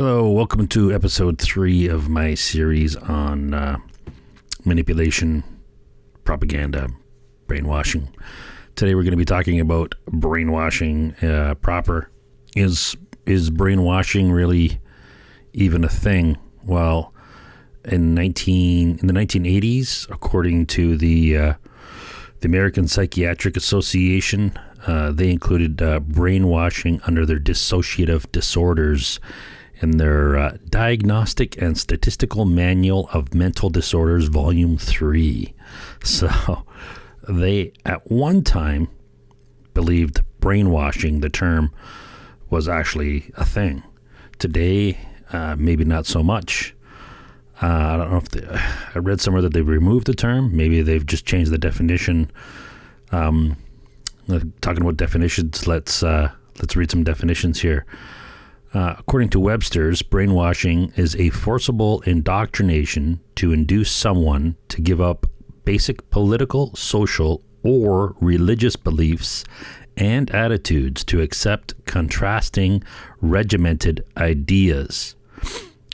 Hello, welcome to episode 3 of my series on manipulation, propaganda, brainwashing. Today we're going to be talking about brainwashing proper. Is brainwashing really even a thing? Well, in the 1980s, according to the American Psychiatric Association, they included brainwashing under their dissociative disorders in their Diagnostic and Statistical Manual of Mental Disorders, Volume 3. So they, at one time, believed brainwashing, the term, was actually a thing. Today, maybe not so much. I don't know if I read somewhere that they removed the term. Maybe they've just changed the definition. Talking about definitions, let's read some definitions here. According to Webster's, brainwashing is a forcible indoctrination to induce someone to give up basic political, social, or religious beliefs and attitudes to accept contrasting, regimented ideas.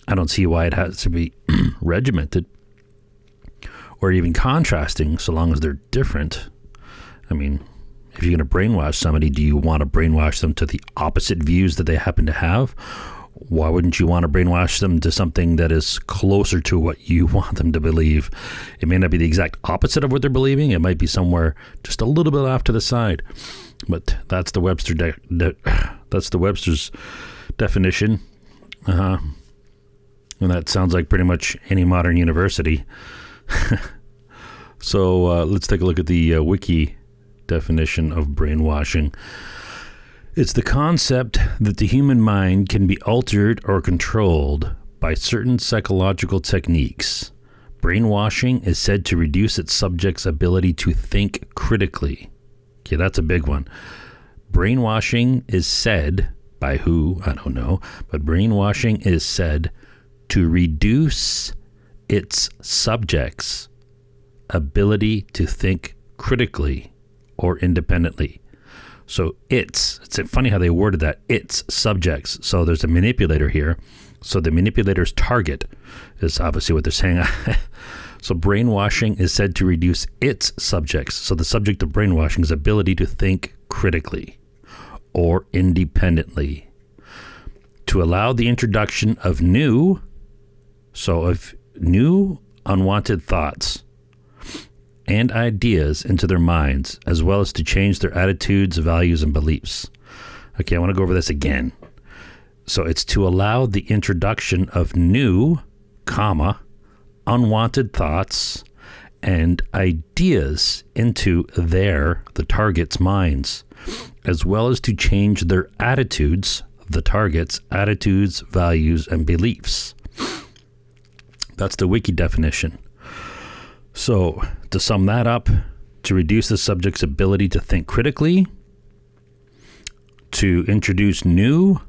I don't see why it has to be regimented or even contrasting so long as they're different. I mean, if you're going to brainwash somebody, do you want to brainwash them to the opposite views that they happen to have? Why wouldn't you want to brainwash them to something that is closer to what you want them to believe? It may not be the exact opposite of what they're believing. It might be somewhere just a little bit off to the side. But that's the Webster's definition. And that sounds like pretty much any modern university. So let's take a look at the Wiki definition of brainwashing. It's the concept that the human mind can be altered or controlled by certain psychological techniques. Brainwashing is said to reduce its subject's ability to think critically. Okay, that's a big one. Brainwashing is said, by who? I don't know. But brainwashing is said to reduce its subject's ability to think critically or independently. So it's funny how they worded that, its subjects. So there's a manipulator here. So the manipulator's target is obviously what they're saying. So brainwashing is said to reduce its subjects. So the subject of brainwashing is ability to think critically or independently, to allow the introduction of new unwanted thoughts and ideas into their minds, as well as to change their attitudes, values, and beliefs. Okay, I want to go over this again. So it's to allow the introduction of new, unwanted thoughts and ideas into the target's minds, as well as to change their attitudes, the target's attitudes, values, and beliefs. That's the Wiki definition. So, to sum that up, to reduce the subject's ability to think critically, to introduce new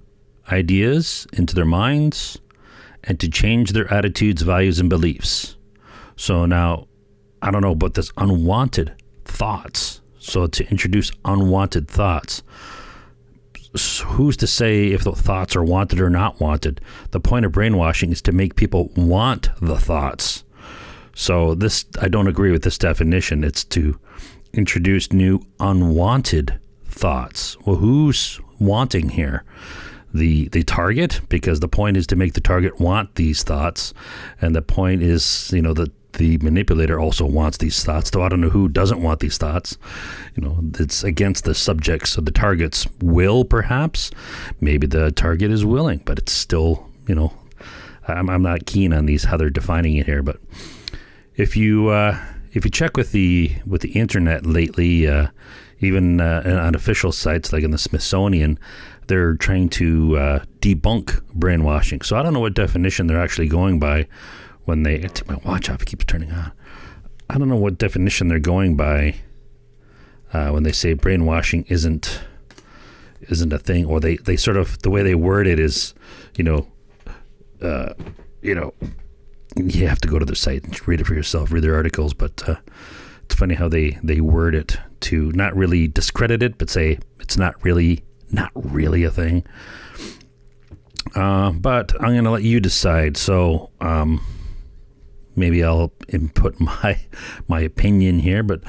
ideas into their minds, and to change their attitudes, values, and beliefs. So now, I don't know about this unwanted thoughts. So to introduce unwanted thoughts. So who's to say if the thoughts are wanted or not wanted? The point of brainwashing is to make people want the thoughts. So I don't agree with this definition. It's to introduce new unwanted thoughts. Well, who's wanting here? The target, because the point is to make the target want these thoughts. And the point is, that the manipulator also wants these thoughts. Though I don't know who doesn't want these thoughts. It's against the subject's, so the target's will, perhaps. Maybe the target is willing, but it's still, I'm not keen on how they're defining it here, but if you check with the internet lately, even on official sites like in the Smithsonian, they're trying to debunk brainwashing. So I don't know what definition they're actually going by when I take my watch off. It keeps turning on. I don't know what definition they're going by when they say brainwashing isn't a thing, or they sort of, the way they word it is, you have to go to their site and read it for yourself, read their articles, but it's funny how they word it to not really discredit it, but say it's not really a thing. But I'm going to let you decide. So maybe I'll input my opinion here. But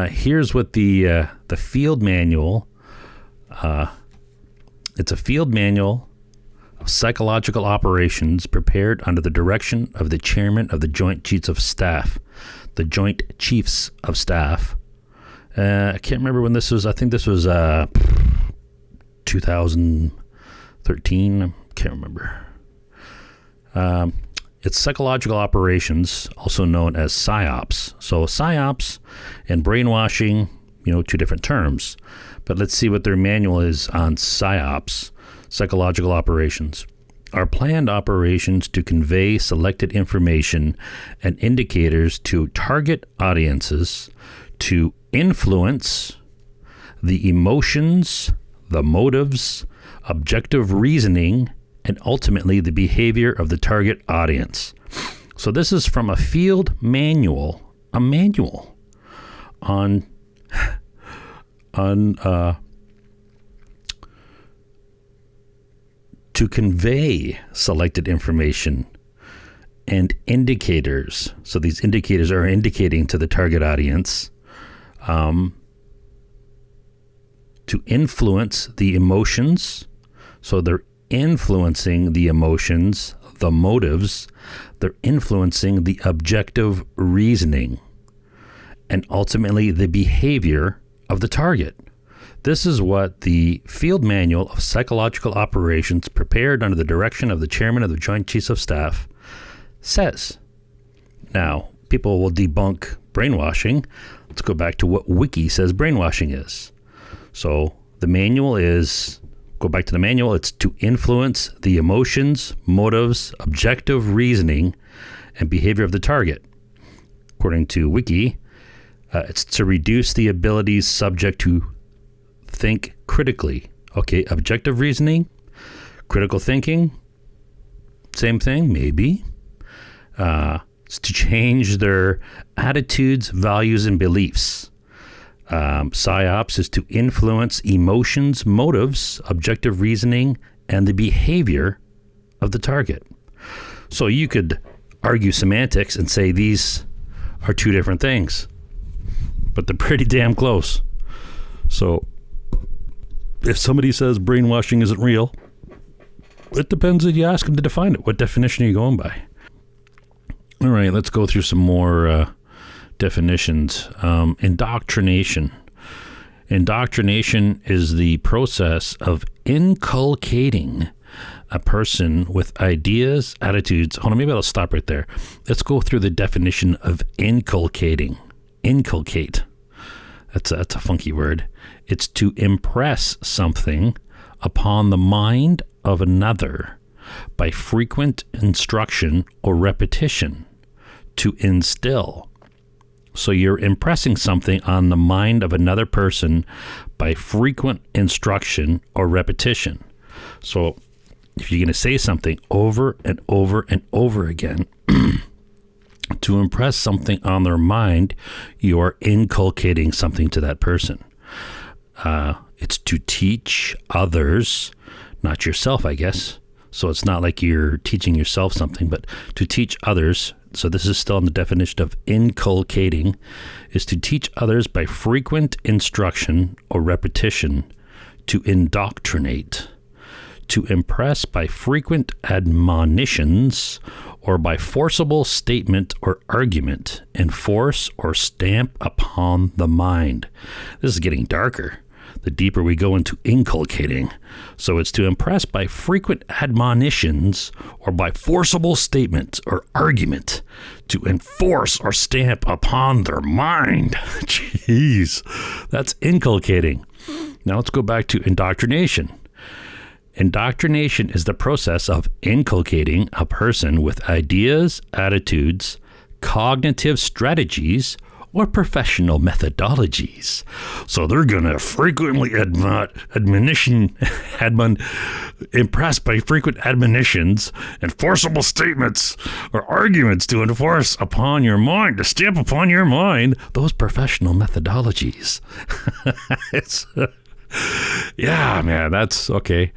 here's what the field manual. It's a field manual of psychological operations prepared under the direction of the chairman of the Joint Chiefs of Staff. The Joint Chiefs of Staff. I can't remember when this was. I think this was 2013. I can't remember. It's psychological operations, also known as PSYOPs. So PSYOPs and brainwashing, two different terms. But let's see what their manual is on PSYOPs, psychological operations. Are planned operations to convey selected information and indicators to target audiences to influence the emotions, the motives, objective reasoning, and ultimately the behavior of the target audience. So this is from a field manual, a manual on to convey selected information and indicators. So these indicators are indicating to the target audience to influence the emotions. So they're influencing the emotions, the motives. They're influencing the objective reasoning and ultimately the behavior of the target. This is what the Field Manual of Psychological Operations, prepared under the direction of the Chairman of the Joint Chiefs of Staff, says. Now, people will debunk brainwashing. Let's go back to what Wiki says brainwashing is. So the manual is, go back to the manual, it's to influence the emotions, motives, objective reasoning, and behavior of the target. According to Wiki, it's to reduce the abilities subject to think critically. Okay, objective reasoning, critical thinking, same thing, maybe. It's to change their attitudes, values, and beliefs. PSYOPs is to influence emotions, motives, objective reasoning, and the behavior of the target. So you could argue semantics and say these are two different things, but they're pretty damn close. So if somebody says brainwashing isn't real, it depends if you ask them to define it. What definition are you going by? All right, let's go through some more definitions. Indoctrination. Indoctrination is the process of inculcating a person with ideas, attitudes. Hold on, maybe I'll stop right there. Let's go through the definition of inculcating. Inculcate. That's a funky word. It's to impress something upon the mind of another by frequent instruction or repetition. To instill. So you're impressing something on the mind of another person by frequent instruction or repetition. So if you're going to say something over and over and over again to impress something on their mind, you are inculcating something to that person. It's to teach others, not yourself, I guess. So it's not like you're teaching yourself something, but to teach others. So this is still in the definition of inculcating, is to teach others by frequent instruction or repetition, to indoctrinate, to impress by frequent admonitions or by forcible statement or argument, enforce or stamp upon the mind. This is getting darker the deeper we go into inculcating. So it's to impress by frequent admonitions or by forcible statement or argument, to enforce or stamp upon their mind. Jeez, that's inculcating. Now let's go back to indoctrination. Indoctrination is the process of inculcating a person with ideas, attitudes, cognitive strategies, or professional methodologies. So they're going to frequently impress by frequent admonitions and forcible statements or arguments to enforce upon your mind, to stamp upon your mind those professional methodologies. Yeah, man, that's okay.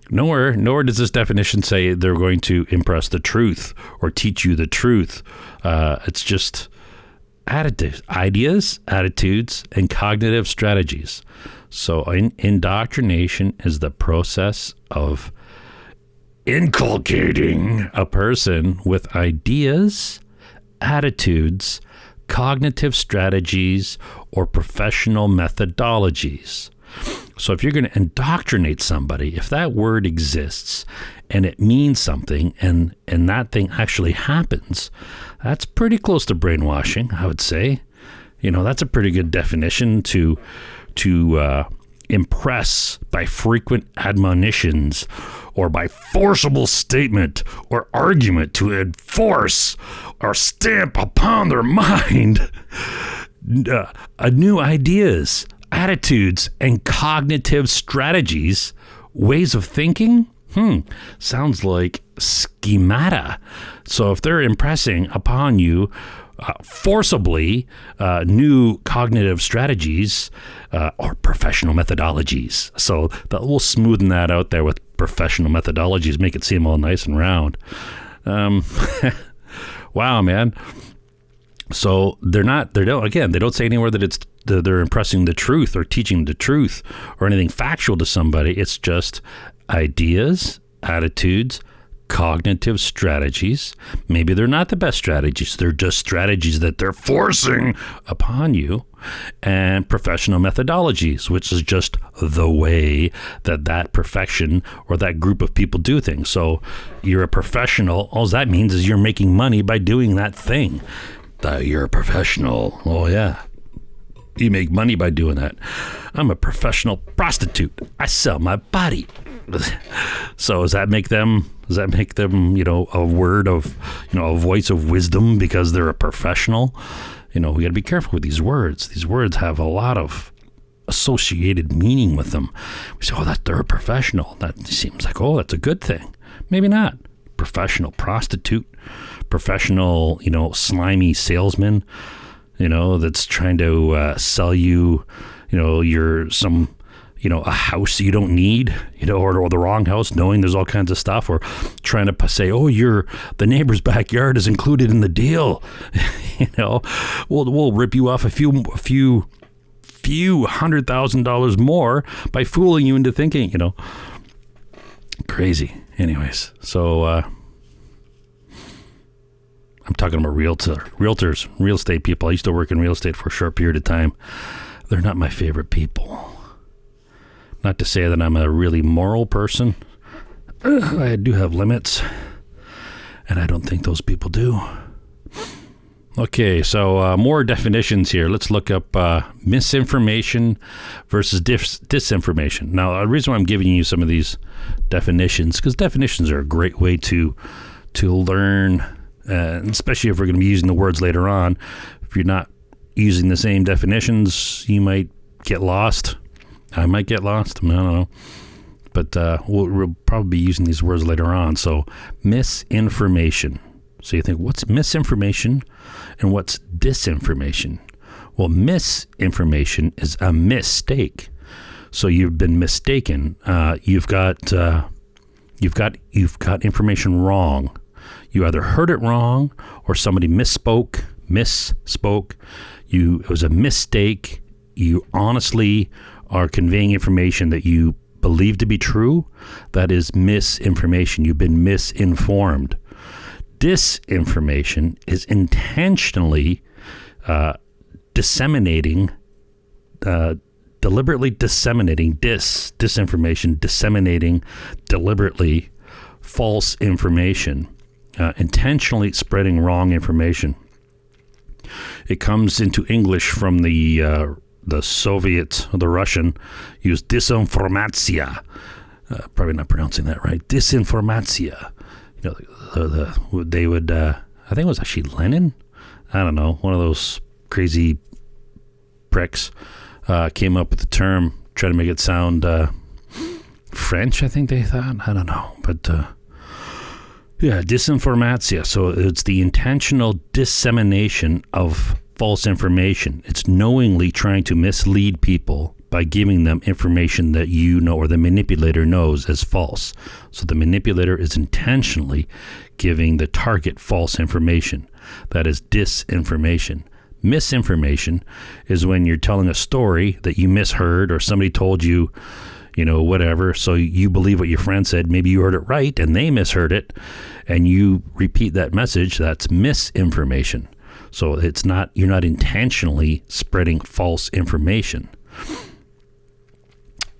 Nowhere does this definition say they're going to impress the truth or teach you the truth. It's just ideas, attitudes, and cognitive strategies. So indoctrination is the process of inculcating a person with ideas, attitudes, cognitive strategies, or professional methodologies. So if you're going to indoctrinate somebody, if that word exists and it means something and that thing actually happens, that's pretty close to brainwashing, I would say. That's a pretty good definition to impress by frequent admonitions or by forcible statement or argument to enforce or stamp upon their mind new ideas, attitudes, and cognitive strategies, ways of thinking. Sounds like schemata. So if they're impressing upon you forcibly new cognitive strategies or professional methodologies. So we'll smoothen that out there with professional methodologies, make it seem all nice and round. Wow, man. So they don't say anywhere that they're impressing the truth or teaching the truth or anything factual to somebody. It's just ideas, attitudes, cognitive strategies. Maybe they're not the best strategies. They're just strategies that they're forcing upon you. And professional methodologies, which is just the way that profession or that group of people do things. So you're a professional. All that means is you're making money by doing that thing. You're a professional. Oh, yeah. You make money by doing that. I'm a professional prostitute. I sell my body. So does that make them, a word of, a voice of wisdom because they're a professional? We got to be careful with these words. These words have a lot of associated meaning with them. We say, they're a professional. That seems like, that's a good thing. Maybe not. Professional prostitute, professional, slimy salesman, that's trying to sell you, a house you don't need, or the wrong house, knowing there's all kinds of stuff, or trying to say, the neighbor's backyard is included in the deal. We'll rip you off a few $100,000 more by fooling you into thinking, crazy. Anyways, so I'm talking about realtors, real estate people. I used to work in real estate for a short period of time. They're not my favorite people. Not to say that I'm a really moral person. I do have limits, and I don't think those people do. Okay, so more definitions here. Let's look up misinformation versus disinformation. Now, the reason why I'm giving you some of these definitions, because definitions are a great way to learn, especially if we're going to be using the words later on. If you're not using the same definitions, you might get lost. I might get lost. I don't know. But we'll probably be using these words later on. So misinformation. So you think, what's misinformation and what's disinformation? Well, misinformation is a mistake. So you've been mistaken. You've got information wrong. You either heard it wrong or somebody misspoke. It was a mistake. You honestly are conveying information that you believe to be true. That is misinformation. You've been misinformed. Disinformation is intentionally disseminating, deliberately disseminating disinformation, disseminating deliberately false information, intentionally spreading wrong information. It comes into English from the Soviet, the Russian, used disinformatia. Probably not pronouncing that right. Disinformatia. They would, I think it was actually Lenin. I don't know. One of those crazy pricks came up with the term, try to make it sound French, I think they thought. I don't know. But disinformatia. So it's the intentional dissemination of false information. It's knowingly trying to mislead people by giving them information that you know or the manipulator knows as false. So the manipulator is intentionally giving the target false information. That is disinformation. Misinformation is when you're telling a story that you misheard or somebody told you, whatever. So you believe what your friend said. Maybe you heard it right and they misheard it, and you repeat that message. That's misinformation. So you're not intentionally spreading false information.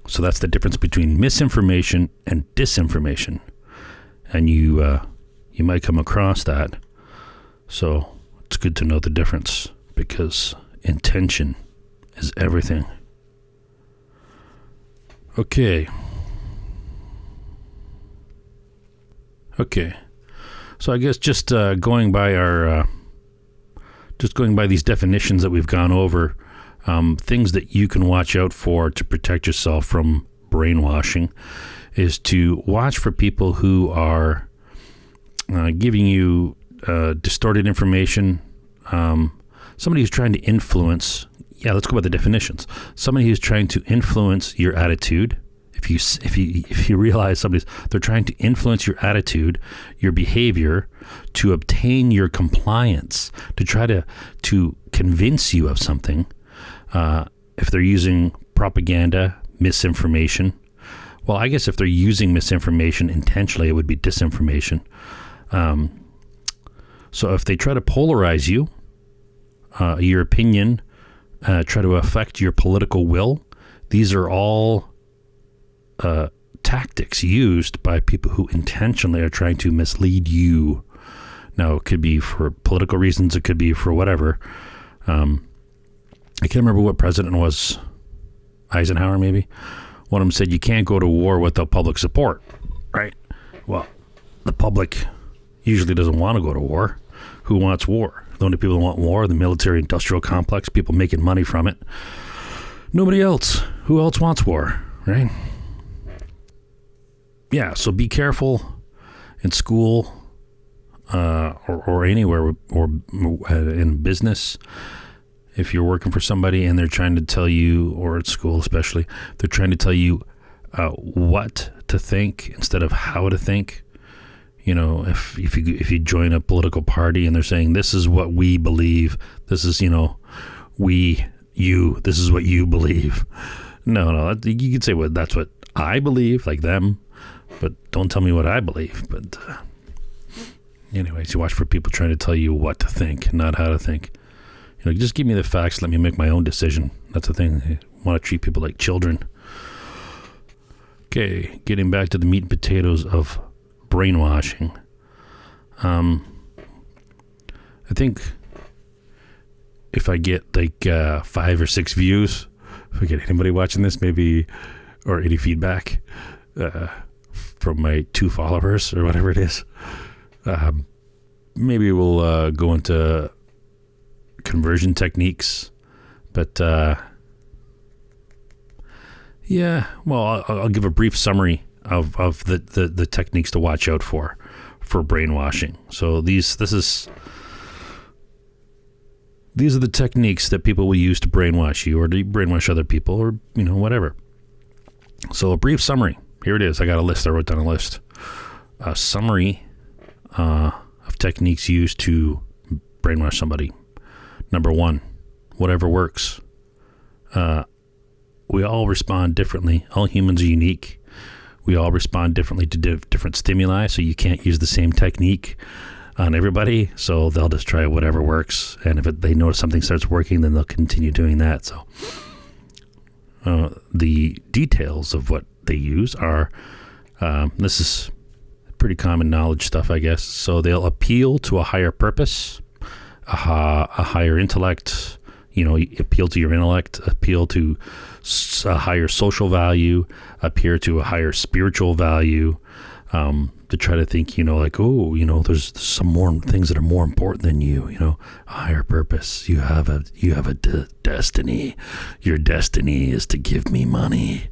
So that's the difference between misinformation and disinformation. And you might come across that. So it's good to know the difference, because intention is everything. Okay. So I guess just going by these definitions that we've gone over, things that you can watch out for to protect yourself from brainwashing is to watch for people who are giving you distorted information. Somebody who's trying to influence. Yeah, let's go by the definitions. Somebody who's trying to influence your attitude. If you realize they're trying to influence your attitude, your behavior, to obtain your compliance, to try to convince you of something. If they're using propaganda, misinformation. Well, I guess if they're using misinformation intentionally, it would be disinformation. So if they try to polarize you, your opinion, try to affect your political will, these are all tactics used by people who intentionally are trying to mislead you. Now, it could be for political reasons. It could be for whatever. I can't remember what president was. Eisenhower, maybe. One of them said, you can't go to war without public support, right? Well, the public usually doesn't want to go to war. Who wants war? The only people who want war are the military-industrial complex, people making money from it. Nobody else. Who else wants war, right? Yeah, so be careful in school or anywhere, or in business. If you're working for somebody and they're trying to tell you, or at school especially, they're trying to tell you what to think instead of how to think. If you join a political party and they're saying, this is what we believe, this is, this is what you believe. No, you could say, well, that's what I believe, like them, but don't tell me what I believe. But anyways, you watch for people trying to tell you what to think, not how to think. Just give me the facts, let me make my own decision. That's the thing. I want to treat people like children. Okay, getting back to the meat and potatoes of brainwashing. I think if I get 5 or 6 views, if I get anybody watching this, maybe, or any feedback from my 2 followers or whatever it is, maybe we'll go into conversion techniques. But I'll give a brief summary of the techniques to watch out for brainwashing. So these are the techniques that people will use to brainwash you, or to brainwash other people, or whatever. So a brief summary. Here it is. I got a list. I wrote down a list. A summary of techniques used to brainwash somebody. Number 1, whatever works. We all respond differently. All humans are unique. We all respond differently to different stimuli, so you can't use the same technique on everybody. So they'll just try whatever works, and if they notice something starts working, then they'll continue doing that. So the details of what they use are, this is pretty common knowledge stuff, I guess. So they'll appeal to a higher purpose, a higher intellect, appeal to your intellect, appeal to a higher social value, appeal to a higher spiritual value, to try to think, there's some more things that are more important than you, a higher purpose. You have a destiny. Your destiny is to give me money,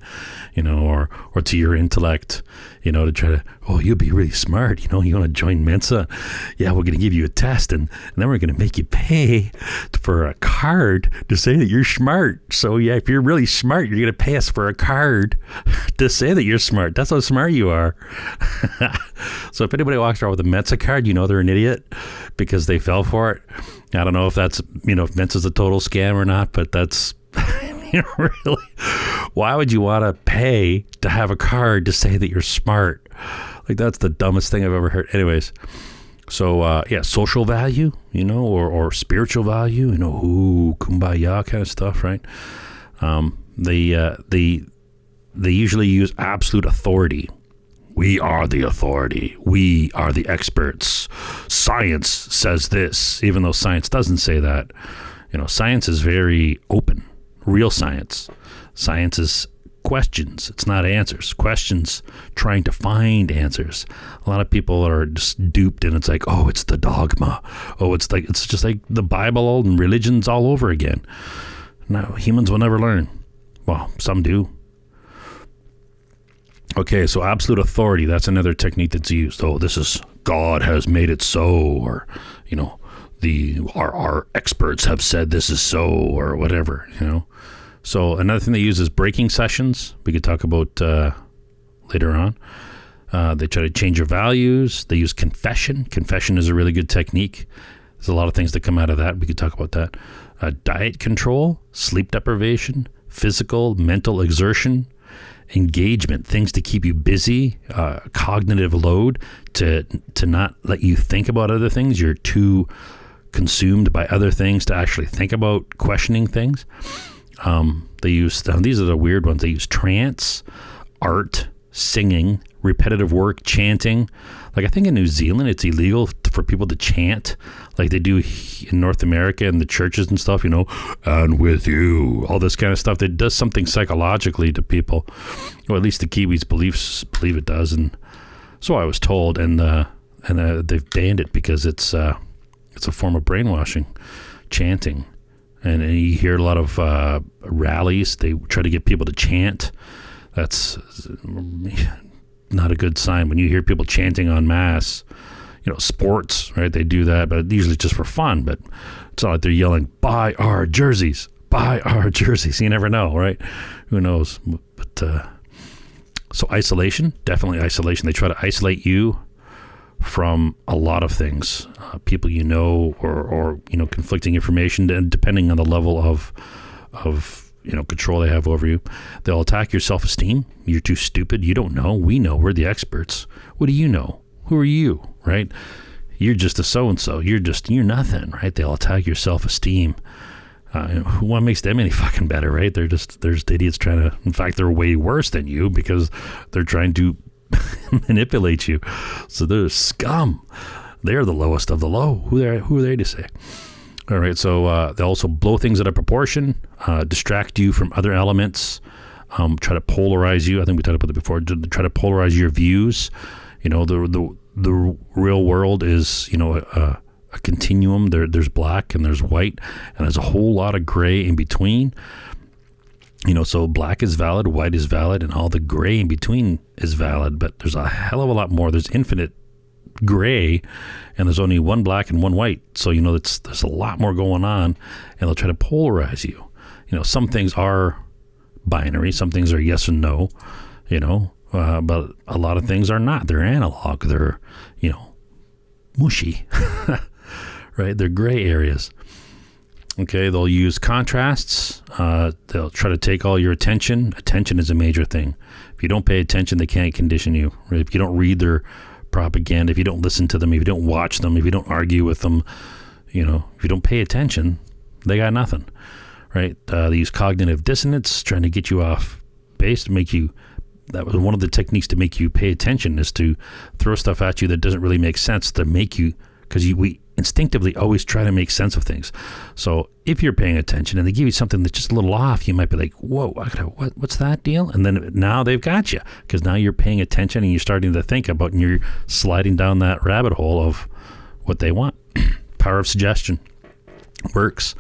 or to your intellect, to try to, you'll be really smart, you want to join Mensa? Yeah, we're going to give you a test, and then we're going to make you pay for a card to say that you're smart. So yeah, if you're really smart, you're going to pay us for a card to say that you're smart. That's how smart you are. So if anybody walks around with a Mensa card, they're an idiot because they fell for it. I don't know if that's, if Mensa's a total scam or not, but that's, really, why would you want to pay to have a card to say that you're smart? Like, that's the dumbest thing I've ever heard. Anyways, so, social value, or spiritual value, kumbaya kind of stuff, right? They usually use absolute authority. We are the authority. We are the experts. Science says this, even though science doesn't say that. Science is very open. Real science. Science is questions. It's not answers. Questions trying to find answers. A lot of people are just duped, and it's like, it's the dogma. It's just like the Bible and religions all over again. No, humans will never learn. Well, some do. Okay, so absolute authority, that's another technique that's used. This is God has made it so, or, our experts have said this is so, or whatever, So another thing they use is breaking sessions. We could talk about later on. They try to change your values. They use confession. Confession is a really good technique. There's a lot of things that come out of that. We could talk about that. Diet control, sleep deprivation, physical, mental exertion, engagement, things to keep you busy, cognitive load to not let you think about other things. You're too consumed by other things to actually think about questioning things. They use, these are the weird ones. They use trance, art, singing, repetitive work, chanting. Like, I think in New Zealand, it's illegal for people to chant like they do in North America in the churches and stuff, and with you, all this kind of stuff that does something psychologically to people, or at least the Kiwis believe it does. And so I was told, and they've banned it because it's a form of brainwashing, chanting. And you hear a lot of rallies. They try to get people to chant. That's not a good sign. When you hear people chanting en masse, sports, right? They do that, but usually just for fun. But it's not like they're yelling, buy our jerseys, buy our jerseys. You never know, right? Who knows? But so isolation, definitely isolation. They try to isolate you from a lot of things, people or conflicting information, depending on the level of control they have over you. They'll attack your self-esteem. You're too stupid. You don't know. We know. We're the experts. What do you know? Who are you, right? You're just a so-and-so. You're nothing, right? They'll attack your self-esteem. What makes them any fucking better, right? There's idiots trying to, in fact, they're way worse than you because they're trying to manipulate you. So they're scum. They're the lowest of the low. Who are they to say? All right, so they also blow things out of proportion, distract you from other elements, try to polarize you. I think we talked about it before. Try to polarize your views. The real world is a continuum. There's black and there's white, and there's a whole lot of gray in between. So black is valid, white is valid, and all the gray in between is valid. But there's a hell of a lot more. There's infinite gray, and there's only one black and one white. So there's a lot more going on, and they'll try to polarize you. Some things are binary, some things are yes and no. But a lot of things are not. They're analog. They're mushy, right? They're gray areas. Okay, they'll use contrasts. They'll try to take all your attention. Attention is a major thing. If you don't pay attention, they can't condition you. Right? If you don't read their propaganda, if you don't listen to them, if you don't watch them, if you don't argue with them, if you don't pay attention, they got nothing, right? They use cognitive dissonance, trying to get you off base, to make you, that was one of the techniques to make you pay attention, is to throw stuff at you that doesn't really make sense, to make you, because we instinctively always try to make sense of things. So if you're paying attention and they give you something that's just a little off, you might be like, whoa, what's that deal? And then now they've got you, because now you're paying attention and you're starting to think about, and you're sliding down that rabbit hole of what they want. Power of suggestion works.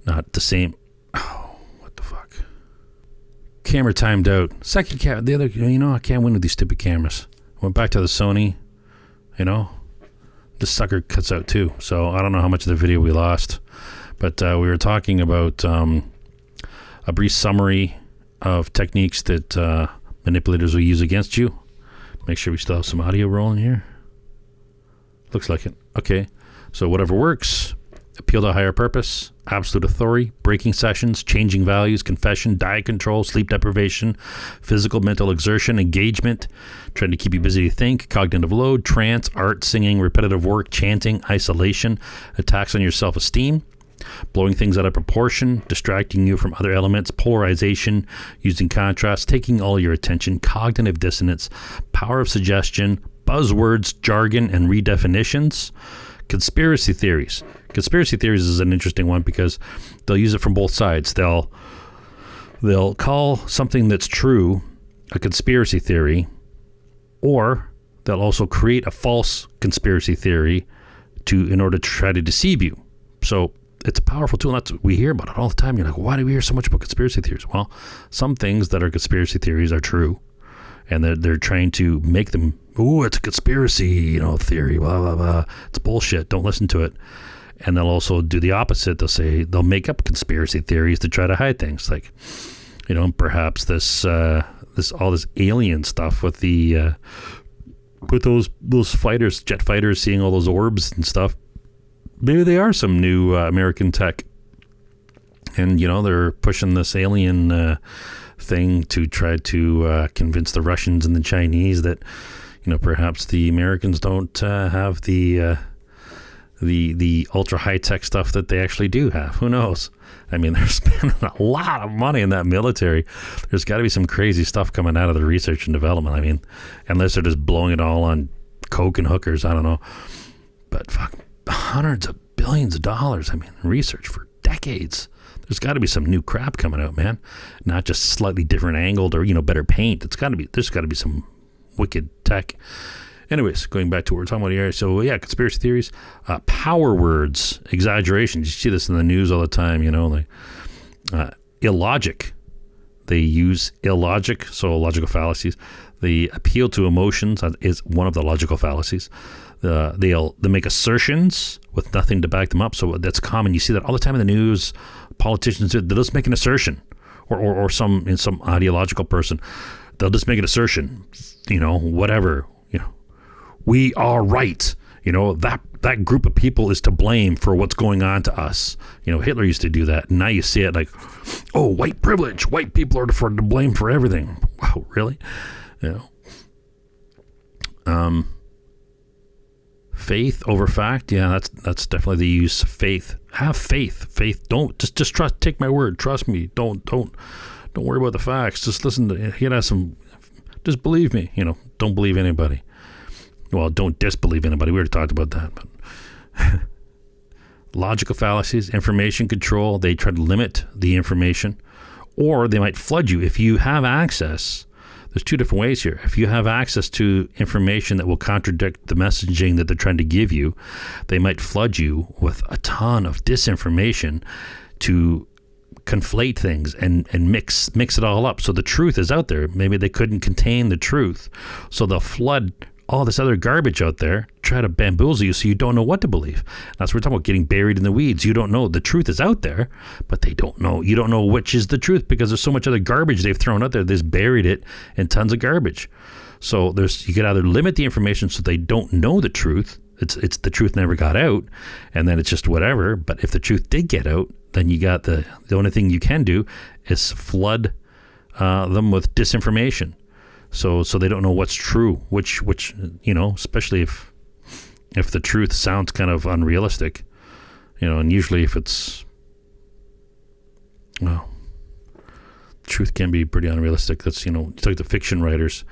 Not the same Oh, what the fuck? Camera timed out. Second camera. The other, I can't win with these stupid cameras. Went back to the Sony. This sucker cuts out too. So I don't know how much of the video we lost. But we were talking about a brief summary of techniques that manipulators will use against you. Make sure we still have some audio rolling here. Looks like it. Okay. So whatever works. Appeal to a higher purpose, absolute authority, breaking sessions, changing values, confession, diet control, sleep deprivation, physical, mental exertion, engagement, trying to keep you busy to think, cognitive load, trance, art, singing, repetitive work, chanting, isolation, attacks on your self-esteem, blowing things out of proportion, distracting you from other elements, polarization, using contrast, taking all your attention, cognitive dissonance, power of suggestion, buzzwords, jargon, and redefinitions. Conspiracy theories. Conspiracy theories is an interesting one because they'll use it from both sides. They'll call something that's true a conspiracy theory, or they'll also create a false conspiracy theory in order to try to deceive you. So it's a powerful tool. We hear about it all the time. You're like, why do we hear so much about conspiracy theories? Well, some things that are conspiracy theories are true, and they're trying to make them, it's a conspiracy, theory, blah, blah, blah. It's bullshit. Don't listen to it. And they'll also do the opposite. They'll make up conspiracy theories to try to hide things. Like, perhaps all this alien stuff with those fighters, jet fighters, seeing all those orbs and stuff. Maybe they are some new American tech. And, they're pushing this alien thing to try to convince the Russians and the Chinese that, perhaps the Americans don't have the ultra high tech stuff that they actually do have. Who knows? I mean, they're spending a lot of money in that military. There's got to be some crazy stuff coming out of the research and development. I mean, unless they're just blowing it all on coke and hookers, I don't know. But fuck, hundreds of billions of dollars. I mean, research for decades. There's got to be some new crap coming out, man. Not just slightly different angled or better paint. There's got to be some wicked tech. Anyways, going back to what we're talking about here. So yeah, conspiracy theories, power words, exaggerations. You see this in the news all the time. Illogic. They use illogic, so logical fallacies. The appeal to emotions is one of the logical fallacies. They'll make assertions with nothing to back them up. So that's common. You see that all the time in the news. Politicians, they'll just make an assertion, or some ideological person, they'll just make an assertion. Whatever. We are right. That group of people is to blame for what's going on to us. Hitler used to do that. And now you see it like, oh, white privilege. White people are to blame for everything. Wow, really? Faith over fact. Yeah, that's definitely the use of faith. Have faith. Faith. Don't just trust. Take my word. Trust me. Don't worry about the facts. Just listen to. Just believe me. Don't believe anybody. Well, don't disbelieve anybody. We already talked about that. But logical fallacies, information control. They try to limit the information, or they might flood you if you have access. There's two different ways here. If you have access to information that will contradict the messaging that they're trying to give you, they might flood you with a ton of disinformation to conflate things and mix it all up. So the truth is out there. Maybe they couldn't contain the truth. So they'll flood all this other garbage out there, try to bamboozle you so you don't know what to believe. That's what we're talking about, getting buried in the weeds. You don't know. The truth is out there, but they don't know. You don't know which is the truth because there's so much other garbage they've thrown out there. They've buried it in tons of garbage. So you could either limit the information so they don't know the truth. It's the truth never got out, and then it's just whatever. But if the truth did get out, then you got the only thing you can do is flood them with disinformation. So they don't know what's true, which especially if the truth sounds kind of unrealistic, and usually if it's, truth can be pretty unrealistic. That's, it's like the fiction writers,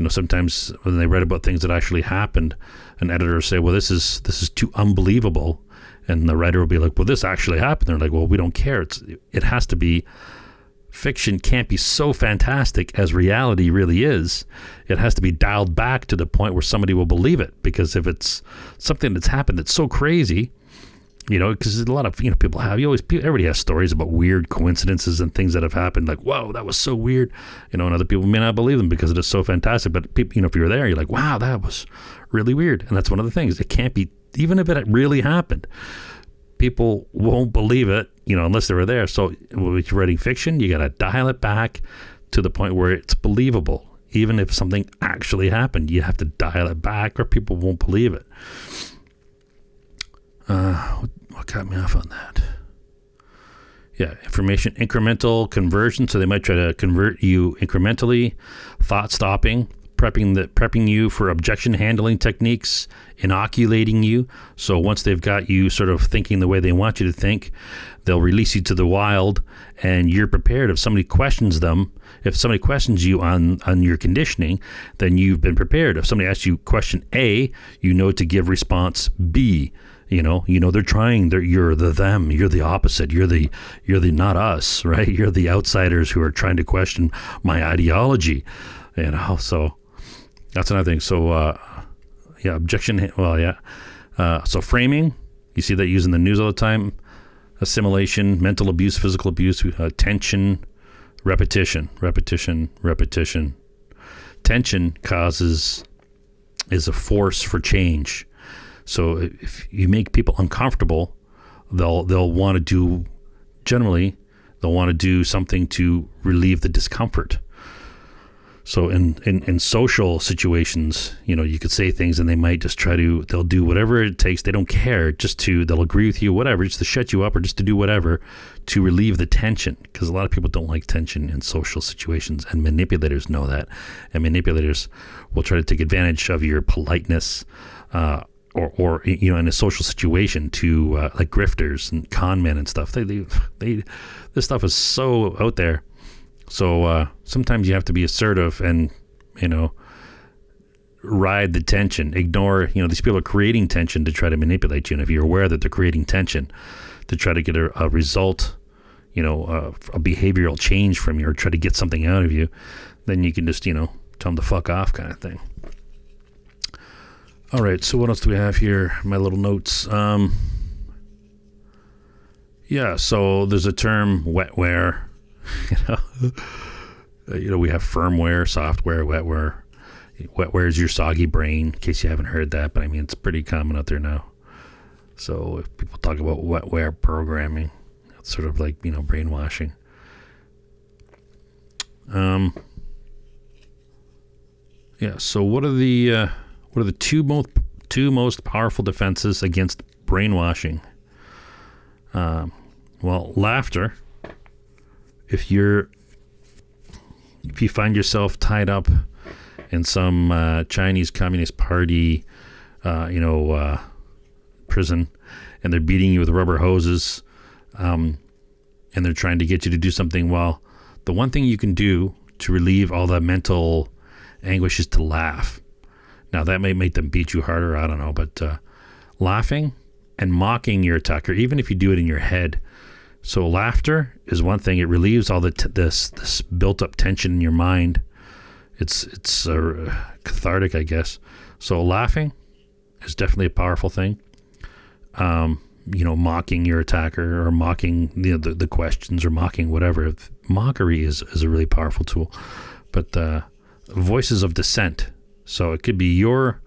sometimes when they write about things that actually happened, an editor will say, well, this is too unbelievable. And the writer will be like, well, this actually happened. They're like, well, we don't care. It has to be. Fiction can't be so fantastic as reality really is. It has to be dialed back to the point where somebody will believe it. Because if it's something that's happened that's so crazy, because a lot of people have. Everybody has stories about weird coincidences and things that have happened. Like, whoa, that was so weird. And other people may not believe them because it is so fantastic. But people, if you're there, you're like, wow, that was really weird. And that's one of the things. It can't be, even if it really happened, people won't believe it, unless they were there. So when you're writing fiction, you got to dial it back to the point where it's believable. Even if something actually happened, you have to dial it back or people won't believe it. What got me off on that? Yeah, information incremental conversion. So they might try to convert you incrementally. Thought stopping, prepping you for objection handling techniques, inoculating you. So once they've got you sort of thinking the way they want you to think, they'll release you to the wild, and you're prepared. If somebody questions you on your conditioning, then you've been prepared. If somebody asks you question A, to give response B. They're trying. You're the them. You're the opposite. You're the not us, right? You're the outsiders who are trying to question my ideology. So that's another thing. So objection. Well, yeah. So framing. You see that used in the news all the time. Assimilation, mental abuse, physical abuse, tension, repetition. Tension is a force for change. So if you make people uncomfortable, they'll want to do something to relieve the discomfort. So in social situations, you could say things and they might just they'll do whatever it takes. They don't care, they'll agree with you, whatever, just to shut you up or just to do whatever to relieve the tension. Because a lot of people don't like tension in social situations, and manipulators know that. And manipulators will try to take advantage of your politeness, or in a social situation to like grifters and con men and stuff. They this stuff is so out there. So sometimes you have to be assertive and ride the tension. Ignore these people are creating tension to try to manipulate you. And if you're aware that they're creating tension to try to get a result, a behavioral change from you, or try to get something out of you, then you can just tell them to fuck off, kind of thing. All right, so what else do we have here? My little notes. So there's a term, wetware. We have firmware, software, wetware. Wetware is your soggy brain, in case you haven't heard that, but it's pretty common out there now. So if people talk about wetware programming, it's sort of like, brainwashing. So what are the two most powerful defenses against brainwashing? Laughter. If you find yourself tied up in some Chinese Communist Party, prison, and they're beating you with rubber hoses, and they're trying to get you to do something, the one thing you can do to relieve all that mental anguish is to laugh. Now, that may make them beat you harder, I don't know, but laughing and mocking your attacker, even if you do it in your head. So laughter is one thing. It relieves all this built-up tension in your mind. It's cathartic, I guess. So laughing is definitely a powerful thing. Mocking your attacker or mocking the questions or mocking whatever. Mockery is a really powerful tool. But voices of dissent. So it could be your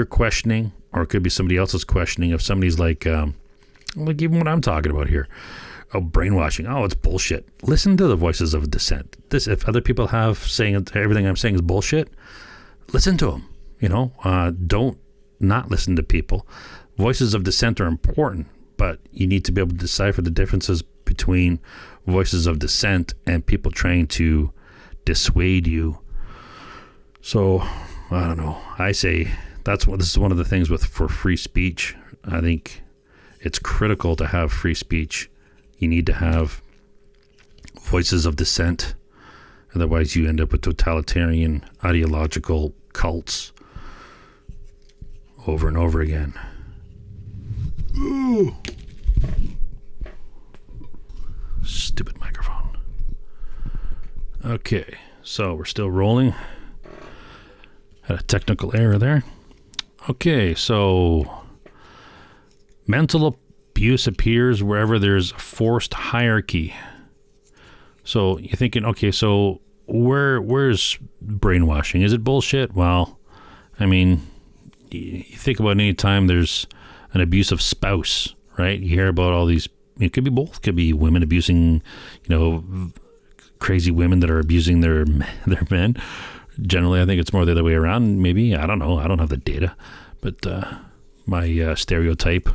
questioning, or it could be somebody else's questioning. If somebody's like even what I'm talking about here, brainwashing, it's bullshit. Listen to the voices of dissent. If other people have saying everything I'm saying is bullshit, listen to them. Don't not listen to people. Voices of dissent are important, but you need to be able to decipher the differences between voices of dissent and people trying to dissuade you. So I don't know. I say this is one of the things for free speech. I think it's critical to have free speech. You need to have voices of dissent. Otherwise, you end up with totalitarian ideological cults over and over again. Ooh. Stupid microphone. Okay, so we're still rolling. Had a technical error there. Okay, so mental abuse appears wherever there's forced hierarchy. So you're thinking, okay, so where's brainwashing? Is it bullshit? Well, I mean, you think about any time there's an abusive spouse, right? You hear about all these, it could be both. It could be women abusing, crazy women that are abusing their men. Generally, I think it's more the other way around. Maybe, I don't know. I don't have the data. But my stereotype,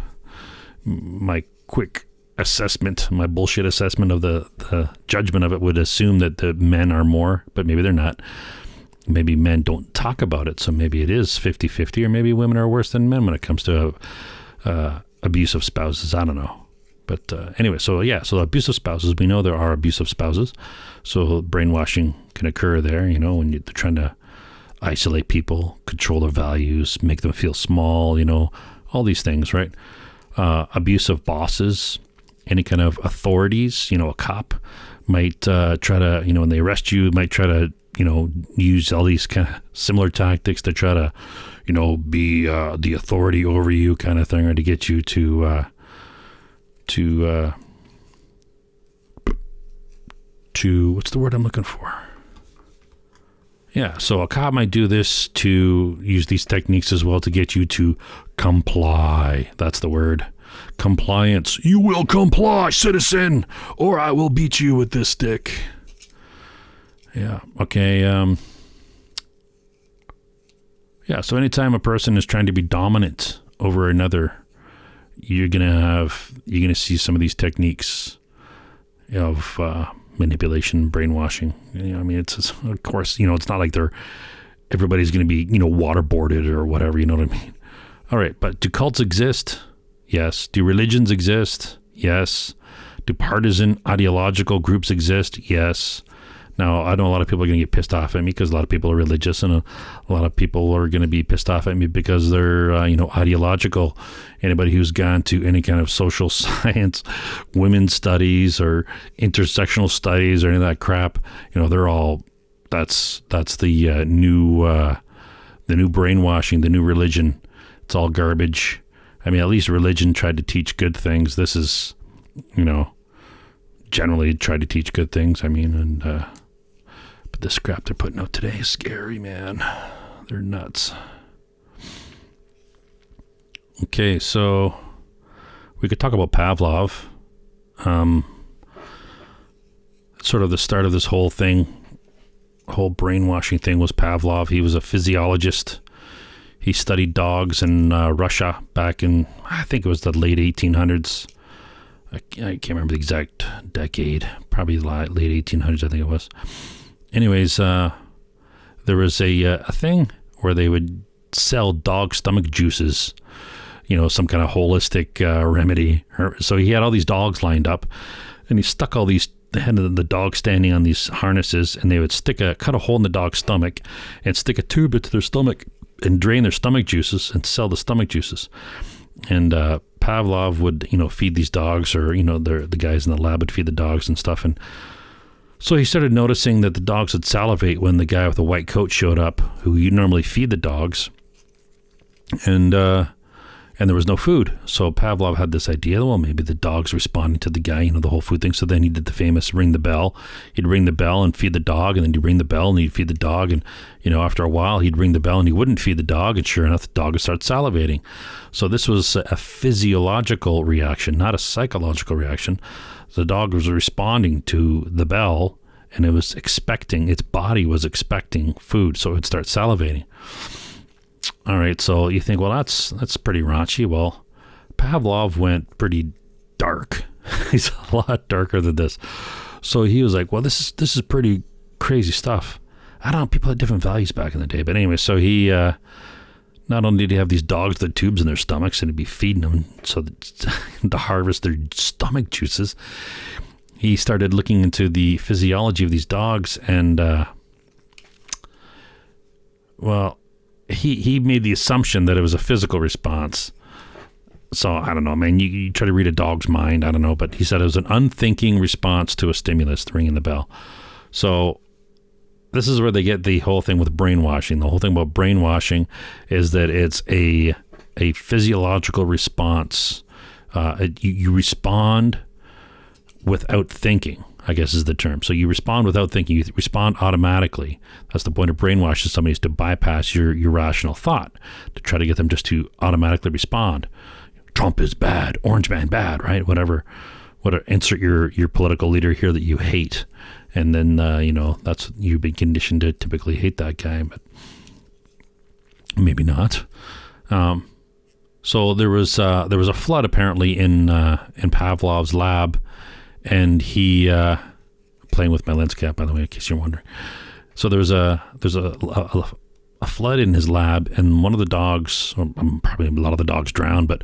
my quick assessment, my bullshit assessment of the judgment of it would assume that the men are more, but maybe they're not. Maybe men don't talk about it, so maybe it is 50-50, or maybe women are worse than men when it comes to abusive spouses. I don't know. But anyway, so abusive spouses, we know there are abusive spouses. So brainwashing can occur there, when they're trying to isolate people, control their values, make them feel small, all these things, right? Abusive bosses, any kind of authorities, a cop might try to, when they arrest you, might try to, use all these kind of similar tactics to try to, be the authority over you kind of thing, or to get you to what's the word I'm looking for? Yeah, so a cop might do this to use these techniques as well to get you to comply. That's the word. Compliance. You will comply, citizen, or I will beat you with this stick. Yeah, okay. So anytime a person is trying to be dominant over another, you're gonna see some of these techniques of manipulation, brainwashing. It's of course, it's not like everybody's going to be, waterboarded or whatever, you know what I mean? All right, but do cults exist? Yes. Do religions exist? Yes. Do partisan ideological groups exist? Yes. Now, I know a lot of people are going to get pissed off at me because a lot of people are religious, and a lot of people are going to be pissed off at me because they're, ideological. Anybody who's gone to any kind of social science, women's studies, or intersectional studies, or any of that crap, they're all, that's the new brainwashing, the new religion. It's all garbage. I mean, at least religion tried to teach good things. This is, generally tried to teach good things. I mean, and but this crap they're putting out today is scary, man. They're nuts. Okay, so we could talk about Pavlov. Sort of the start of this whole brainwashing thing was Pavlov. He was a physiologist. He studied dogs in Russia back in, I think it was the late 1800s. I can't remember the exact decade. Probably late 1800s, I think it was. Anyways, there was a thing where they would sell dog stomach juices, some kind of holistic remedy. So he had all these dogs lined up, and he stuck all these, the head of the dog standing on these harnesses, and they would cut a hole in the dog's stomach and stick a tube into their stomach and drain their stomach juices and sell the stomach juices. And Pavlov would, feed these dogs, or, the guys in the lab would feed the dogs and stuff. And so he started noticing that the dogs would salivate when the guy with the white coat showed up, who you normally feed the dogs. And there was no food. So Pavlov had this idea, well, maybe the dog's responding to the guy, the whole food thing. So then he did the famous ring the bell. He'd ring the bell and feed the dog, and then he'd ring the bell and he'd feed the dog. And, after a while, he'd ring the bell and he wouldn't feed the dog. And sure enough, the dog would start salivating. So this was a physiological reaction, not a psychological reaction. The dog was responding to the bell, and its body was expecting food, so it would start salivating. All right, so you think, well, that's pretty raunchy. Well, Pavlov went pretty dark. He's a lot darker than this. So he was like, well, this is pretty crazy stuff. I don't know, people had different values back in the day. But anyway, so he, not only did he have these dogs with tubes in their stomachs, and he'd be feeding them so to harvest their stomach juices, he started looking into the physiology of these dogs, and, he made the assumption that it was a physical response. So I don't know, man, you try to read a dog's mind, I don't know, but he said it was an unthinking response to a stimulus, ringing the bell. So this is where they get the whole thing with brainwashing. The whole thing about brainwashing is that it's a physiological response You respond without thinking, I guess is the term. So you respond without thinking. You respond automatically. That's the point of brainwashing somebody, is to bypass your rational thought, to try to get them just to automatically respond. Trump is bad. Orange man bad, right? Whatever. Insert your political leader here that you hate. And then, that's, you've been conditioned to typically hate that guy, but maybe not. So there was a flood apparently in Pavlov's lab, and he playing with my lens cap, by the way, in case you're wondering. So there's a flood in his lab, and one of the dogs, or probably a lot of the dogs drowned, but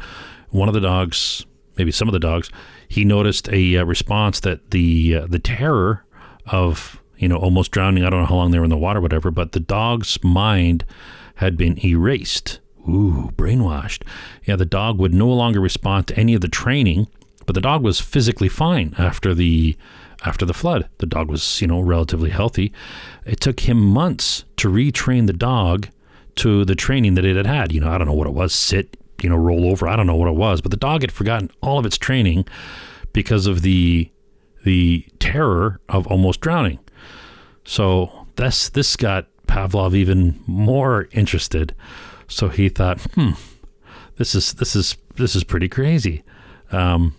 one of the dogs, maybe some of the dogs, he noticed a response that the terror of almost drowning. I don't know how long they were in the water, whatever, but the dog's mind had been erased. Ooh, brainwashed. Yeah, the dog would no longer respond to any of the training, but the dog was physically fine after the flood. The dog was, relatively healthy. It took him months to retrain the dog to the training that it had had. I don't know what it was. Sit, roll over. I don't know what it was, but the dog had forgotten all of its training because of the terror of almost drowning. So this got Pavlov even more interested. So he thought, this is pretty crazy. So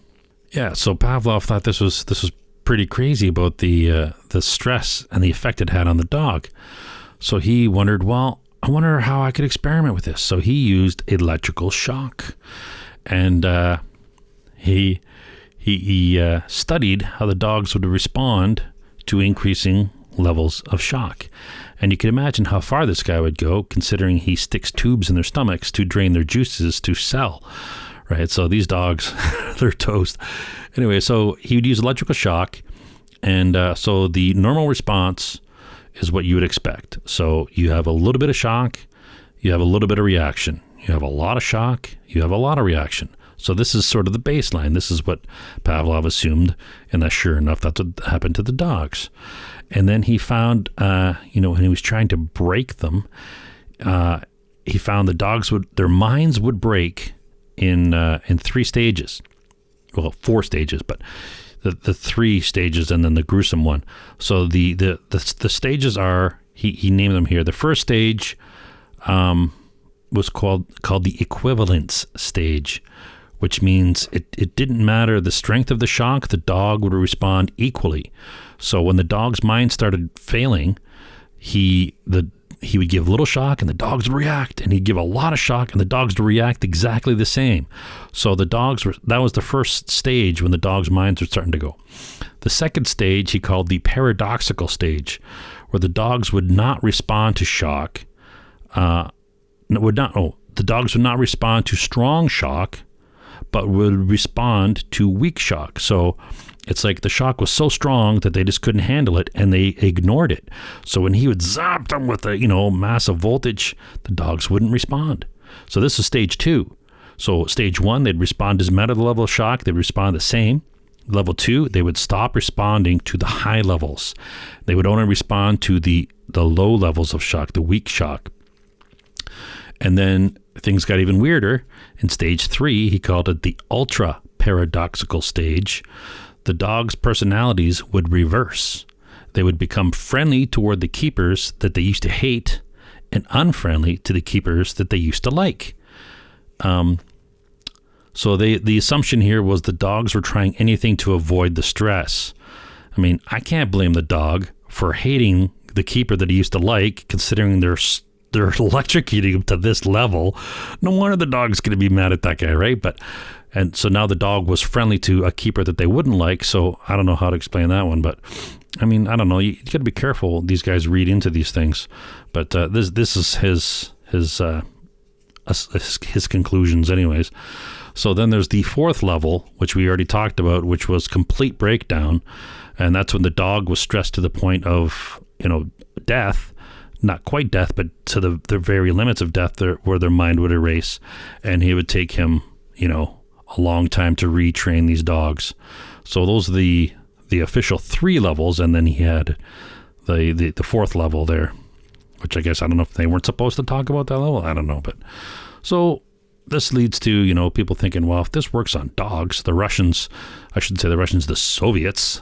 Pavlov thought this was pretty crazy about the stress and the effect it had on the dog. So he wondered, well, I wonder how I could experiment with this. So he used electrical shock, and he studied how the dogs would respond to increasing levels of shock. And you can imagine how far this guy would go, considering he sticks tubes in their stomachs to drain their juices to sell, right? So these dogs, they're toast. Anyway, so he would use electrical shock, and so the normal response is what you would expect. So you have a little bit of shock, you have a little bit of reaction. You have a lot of shock, you have a lot of reaction. So this is sort of the baseline. This is what Pavlov assumed, and sure enough, that's what happened to the dogs. And then he found, when he was trying to break them, he found the dogs their minds would break in 3 stages. Well, 4 stages, but the 3 stages and then the gruesome one. So the stages are, he named them here. The first stage was called the equivalence stage, which means it didn't matter the strength of the shock, the dog would respond equally. So when the dog's mind started failing, he would give a little shock and the dogs would react, and he'd give a lot of shock and the dogs would react exactly the same. So that was the first stage when the dogs' minds were starting to go. The second stage he called the paradoxical stage, where the dogs would not respond to shock. The dogs would not respond to strong shock, but would respond to weak shock. So it's like the shock was so strong that they just couldn't handle it, and they ignored it. So when he would zap them with a massive voltage, the dogs wouldn't respond. So this is stage 2. So stage 1, they'd respond as matter the level of shock, they'd respond the same. Level 2, they would stop responding to the high levels. They would only respond to the low levels of shock, the weak shock. And then things got even weirder. In stage 3, he called it the ultra paradoxical stage. The dogs' personalities would reverse. They would become friendly toward the keepers that they used to hate, and unfriendly to the keepers that they used to like. So the assumption here was the dogs were trying anything to avoid the stress. I mean, I can't blame the dog for hating the keeper that he used to like, considering they're electrocuting him to this level. No wonder the dog's going to be mad at that guy, right? And so now the dog was friendly to a keeper that they wouldn't like. So I don't know how to explain that one, but I mean, I don't know. You got to be careful. These guys read into these things, but this is his conclusions, anyways. So then there's the 4th level, which we already talked about, which was complete breakdown, and that's when the dog was stressed to the point of death. Not quite death, but to the very limits of death, where their mind would erase, and he would take him, a long time to retrain these dogs. So those are the official 3 levels, and then he had the 4th level there, which I guess, I don't know if they weren't supposed to talk about that level. I don't know, but so this leads to, people thinking, well, if this works on dogs, the Russians, the Soviets,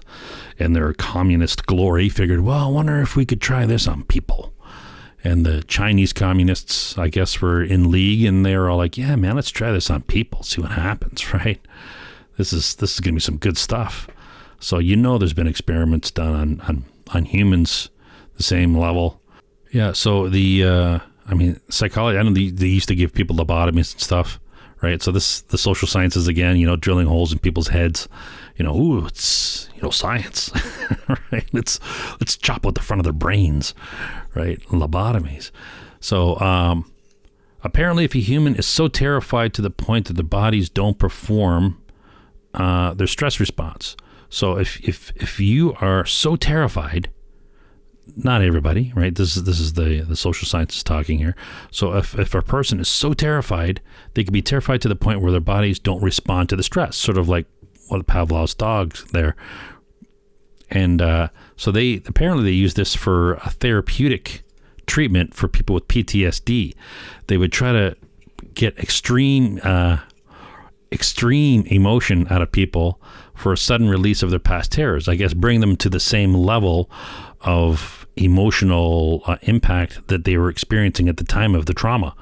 and their communist glory figured, well, I wonder if we could try this on people. And the Chinese communists, I guess, were in league, and they were all like, yeah, man, let's try this on people, see what happens, right? This is going to be some good stuff. So, there's been experiments done on humans, the same level. Yeah, so psychology, I know they used to give people lobotomies and stuff, right? So the social sciences again, drilling holes in people's heads, it's, science, right? Let's chop out the front of their brains, right? Lobotomies. So apparently if a human is so terrified to the point that the bodies don't perform their stress response. So if you are so terrified, not everybody, right? This is the social sciences talking here. So if a person is so terrified, they can be terrified to the point where their bodies don't respond to the stress, sort of like what Pavlov's dogs there. And so they use this for a therapeutic treatment for people with PTSD. They would try to get extreme emotion out of people for a sudden release of their past terrors. I guess bring them to the same level of emotional impact that they were experiencing at the time of the trauma,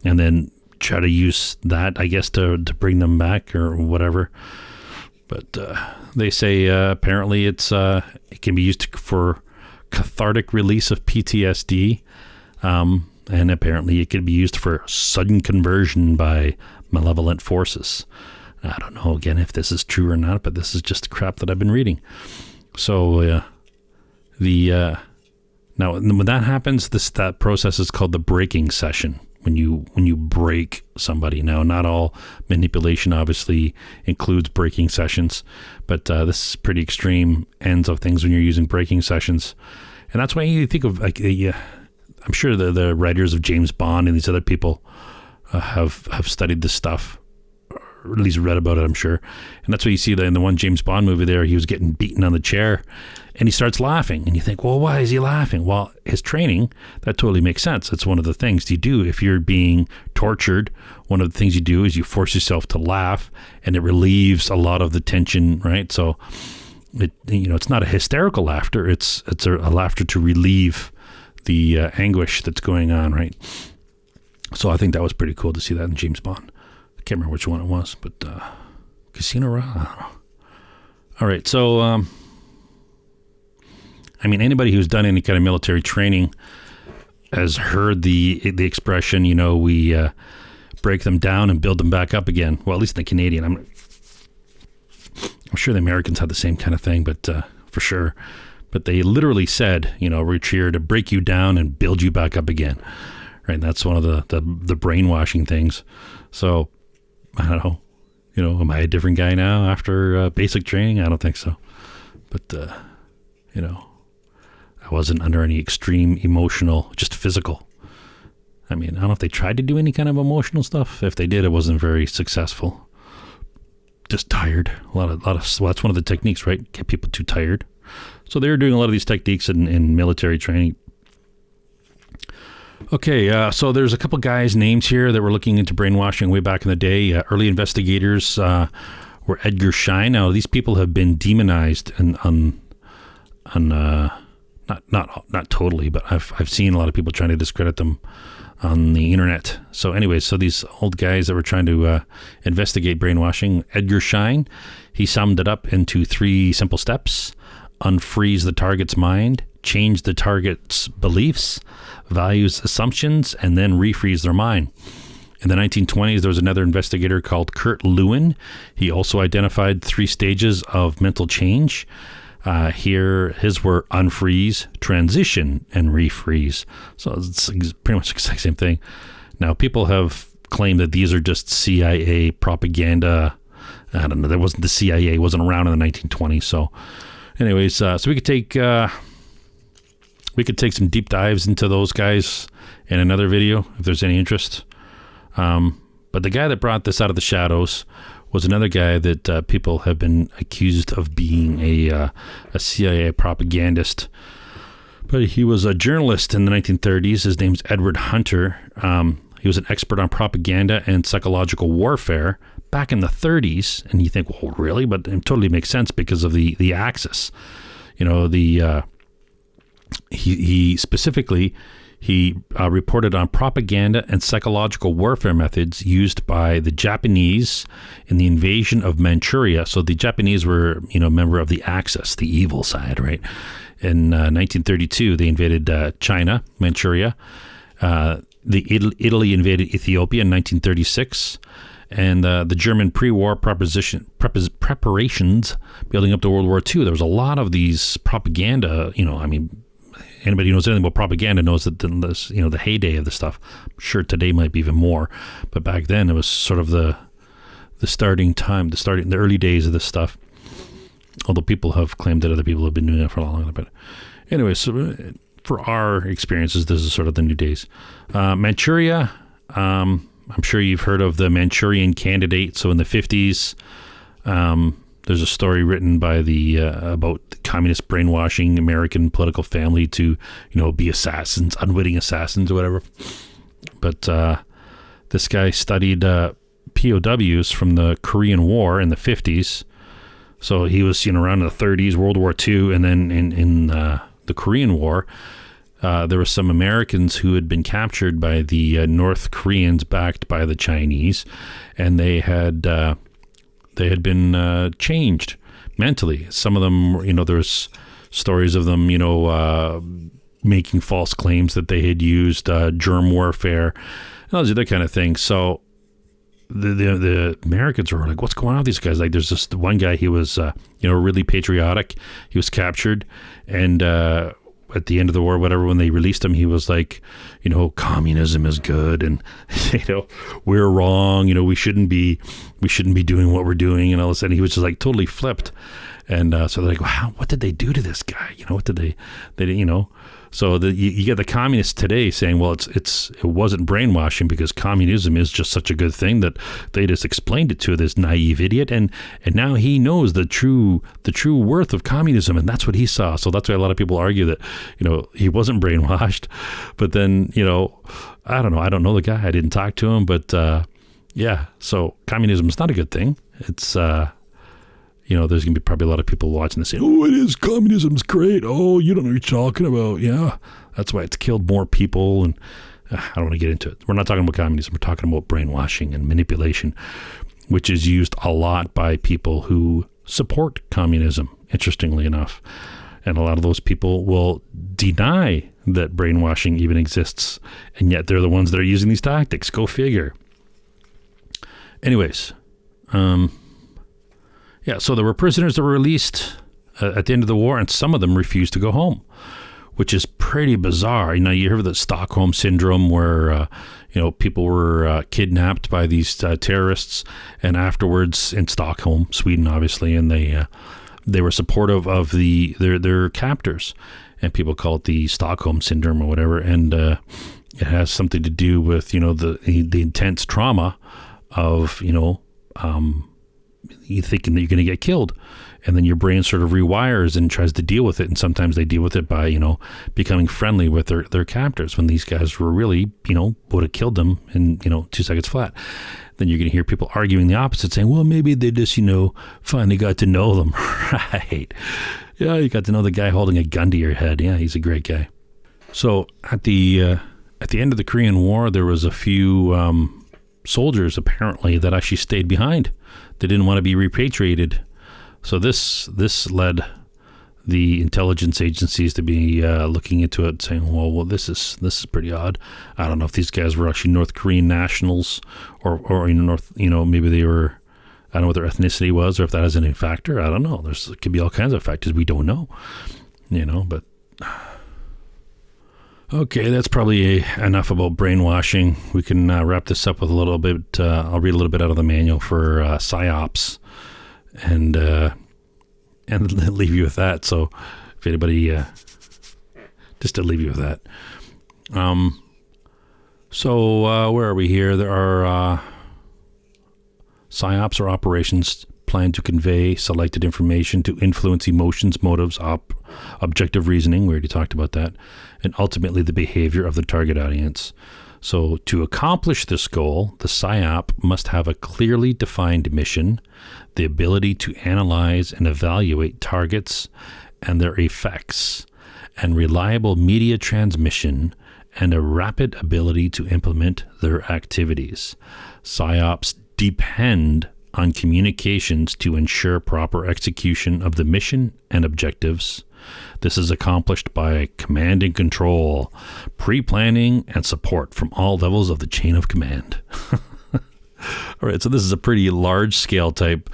and then try to use that, I guess, to bring them back or whatever. But they say apparently it can be used for cathartic release of PTSD, and apparently it can be used for sudden conversion by malevolent forces. I don't know, again, if this is true or not, but this is just crap that I've been reading. So now when that happens, that process is called the breaking session. When you break somebody. Now, not all manipulation obviously includes breaking sessions, but this is pretty extreme ends of things when you're using breaking sessions, and that's why you think of like I'm sure the writers of James Bond and these other people have studied this stuff, or at least read about it, I'm sure. And that's what you see in the one James Bond movie there. He was getting beaten on the chair and he starts laughing. And you think, well, why is he laughing? Well, his training, that totally makes sense. It's one of the things you do if you're being tortured. One of the things you do is you force yourself to laugh, and it relieves a lot of the tension, right? So it's not a hysterical laughter. It's a laughter to relieve the anguish that's going on, right? So I think that was pretty cool to see that in James Bond. I can't remember which one it was, but Casino Royale, I don't know. All right, so anybody who's done any kind of military training has heard the expression, we break them down and build them back up again. Well, at least the Canadian. I'm sure the Americans had the same kind of thing, but for sure. But they literally said, we're here to break you down and build you back up again. Right, and that's one of the brainwashing things. So, I don't know. Am I a different guy now after basic training? I don't think so. But, I wasn't under any extreme emotional, just physical. I don't know if they tried to do any kind of emotional stuff. If they did, it wasn't very successful. Just tired. A lot of. Well, that's one of the techniques, right? Get people too tired. So they were doing a lot of these techniques in military training. Okay, so there's a couple guys' names here that were looking into brainwashing way back in the day. Early investigators were Edgar Schein. Now, these people have been demonized not totally, but I've seen a lot of people trying to discredit them on the internet. So anyways, so these old guys that were trying to investigate brainwashing, Edgar Schein, he summed it up into 3 simple steps: unfreeze the target's mind, change the target's beliefs, values, assumptions, and then refreeze their mind. In the 1920s, there was another investigator called Kurt Lewin. He also identified 3 stages of mental change. Here, his were unfreeze, transition, and refreeze. So it's pretty much the exact same thing. Now, people have claimed that these are just CIA propaganda. I don't know. There wasn't the CIA. It wasn't around in the 1920s. So anyways, so we could take some deep dives into those guys in another video if there's any interest. But the guy that brought this out of the shadows was another guy that people have been accused of being a CIA propagandist. But he was a journalist in the 1930s. His name's Edward Hunter. He was an expert on propaganda and psychological warfare back in the 30s. And you think, well, really? But it totally makes sense because of the axis. He specifically reported on propaganda and psychological warfare methods used by the Japanese in the invasion of Manchuria. So the Japanese were, a member of the Axis, the evil side, right? In 1932, they invaded China, Manchuria. Italy invaded Ethiopia in 1936. And the German pre-war preparations building up to World War II, there was a lot of these propaganda, anybody who knows anything about propaganda knows that the heyday of the stuff. I'm sure today might be even more, but back then it was sort of the early days of this stuff. Although people have claimed that other people have been doing it for a long time. But anyway, so for our experiences, this is sort of the new days. Manchuria, I'm sure you've heard of the Manchurian Candidate. So in the 50s, there's a story written by about the communist brainwashing American political family to, be assassins, unwitting assassins or whatever. But this guy studied POWs from the Korean War in the 50s. So he was, around in the 30s, World War II, and then in the Korean War, there were some Americans who had been captured by the North Koreans, backed by the Chinese, and they had been changed mentally. Some of them, there's stories of them, making false claims that they had used germ warfare, and all these other kind of things. So the Americans were like, what's going on with these guys? Like, there's this one guy, he was, really patriotic. He was captured, and at the end of the war, whatever, when they released him, he was like, communism is good, and we're wrong. We shouldn't be doing what we're doing, and all of a sudden he was just like totally flipped. And so they're like, wow, what did they do to this guy? What did they So you get the communists today saying, well, it wasn't brainwashing because communism is just such a good thing that they just explained it to this naive idiot, and now he knows the true worth of communism, and that's what he saw. So that's why a lot of people argue that he wasn't brainwashed. But then I don't know the guy. I didn't talk to him, but yeah. So communism is not a good thing. It's there's going to be probably a lot of people watching this saying, oh, it is, communism's great. Oh, you don't know what you're talking about. Yeah, that's why it's killed more people. And I don't want to get into it. We're not talking about communism. We're talking about brainwashing and manipulation, which is used a lot by people who support communism, interestingly enough. And a lot of those people will deny that brainwashing even exists, and yet they're the ones that are using these tactics. Go figure. Anyways, yeah, so there were prisoners that were released at the end of the war, and some of them refused to go home, which is pretty bizarre. You hear of the Stockholm Syndrome, where people were kidnapped by these terrorists, and afterwards in Stockholm, Sweden, obviously, and they were supportive of their captors, and people call it the Stockholm Syndrome or whatever, and it has something to do with the intense trauma of you thinking that you're going to get killed, and then your brain sort of rewires and tries to deal with it. And sometimes they deal with it by, becoming friendly with their captors, when these guys were really, would have killed them in, 2 seconds flat. Then you're going to hear people arguing the opposite, saying, well, maybe they just, finally got to know them. Right. Yeah. You got to know the guy holding a gun to your head. Yeah. He's a great guy. So at the end of the Korean War, there was a few, soldiers apparently that actually stayed behind. They didn't want to be repatriated. So this led the intelligence agencies to be looking into it, saying, well, this is pretty odd. I don't know if these guys were actually North Korean nationals or maybe they were, I don't know what their ethnicity was, or if that is any factor. I don't know. There could be all kinds of factors we don't know, but okay, that's probably enough about brainwashing. We can wrap this up with a little bit. I'll read a little bit out of the manual for psyops, and leave you with that. So, if anybody, just to leave you with that. So where are we here? There are psyops or operations planned to convey selected information to influence emotions, motives, objective reasoning. We already talked about that. And ultimately the behavior of the target audience. So to accomplish this goal, the PSYOP must have a clearly defined mission, the ability to analyze and evaluate targets and their effects, and reliable media transmission, and a rapid ability to implement their activities. PSYOPs depend on communications to ensure proper execution of the mission and objectives. This is accomplished by command and control, pre-planning, and support from all levels of the chain of command. All right, so this is a pretty large-scale type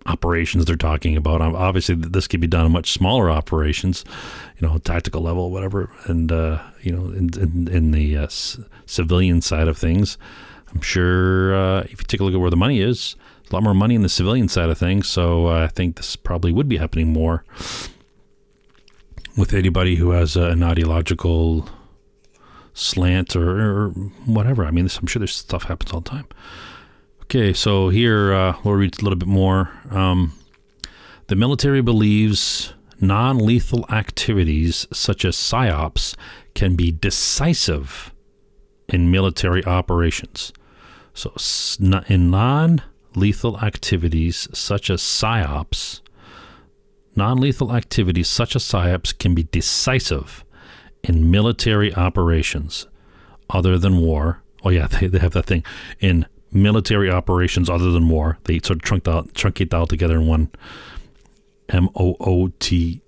operations they're talking about. Obviously, this could be done on much smaller operations, tactical level, whatever, and in the civilian side of things. I'm sure if you take a look at where the money is, there's a lot more money in the civilian side of things. So I think this probably would be happening more with anybody who has an ideological slant or whatever. I mean, I'm sure this stuff happens all the time. Okay, so here we'll read a little bit more. The military believes non-lethal activities such as PSYOPs can be decisive in military operations. So in non-lethal activities such as PSYOPs, can be decisive in military operations other than war. Oh yeah, they have that thing. In military operations other than war, they sort of truncate that all together in one MOOTW,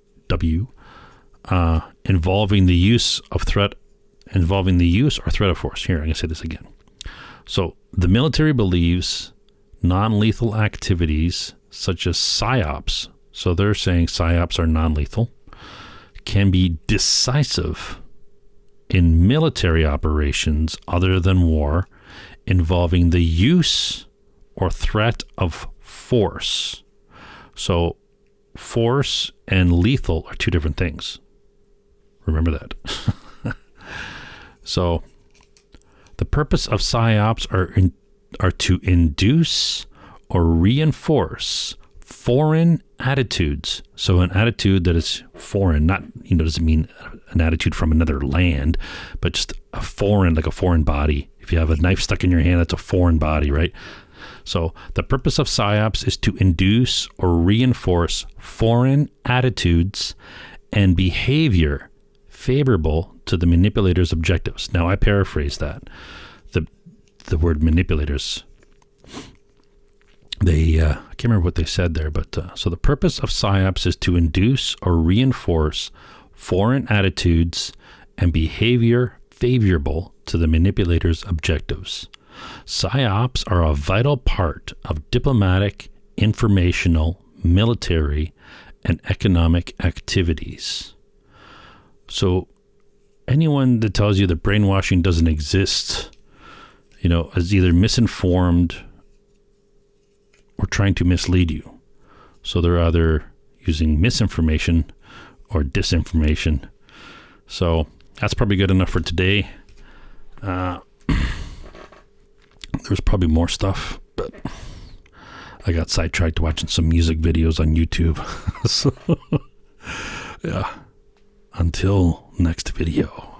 involving the use or threat of force. Here, I'm going to say this again. So the military believes non-lethal activities such as PSYOPs, so they're saying PSYOPs are non-lethal, can be decisive in military operations other than war, involving the use or threat of force. So force and lethal are two different things. Remember that. So the purpose of PSYOPs are to induce or reinforce foreign attitudes. So an attitude that is foreign, not, doesn't mean an attitude from another land, but just a foreign, like a foreign body. If you have a knife stuck in your hand, that's a foreign body, right? So the purpose of PSYOPs is to induce or reinforce foreign attitudes and behavior favorable to the manipulator's objectives. Now, I paraphrase that. The word manipulators, I can't remember what they said there, but so the purpose of PSYOPs is to induce or reinforce foreign attitudes and behavior favorable to the manipulator's objectives. PSYOPs are a vital part of diplomatic, informational, military, and economic activities. So anyone that tells you that brainwashing doesn't exist, is either misinformed or trying to mislead you. So they're either using misinformation or disinformation. So that's probably good enough for today. There's probably more stuff, but I got sidetracked watching some music videos on YouTube. So, yeah. Until next video.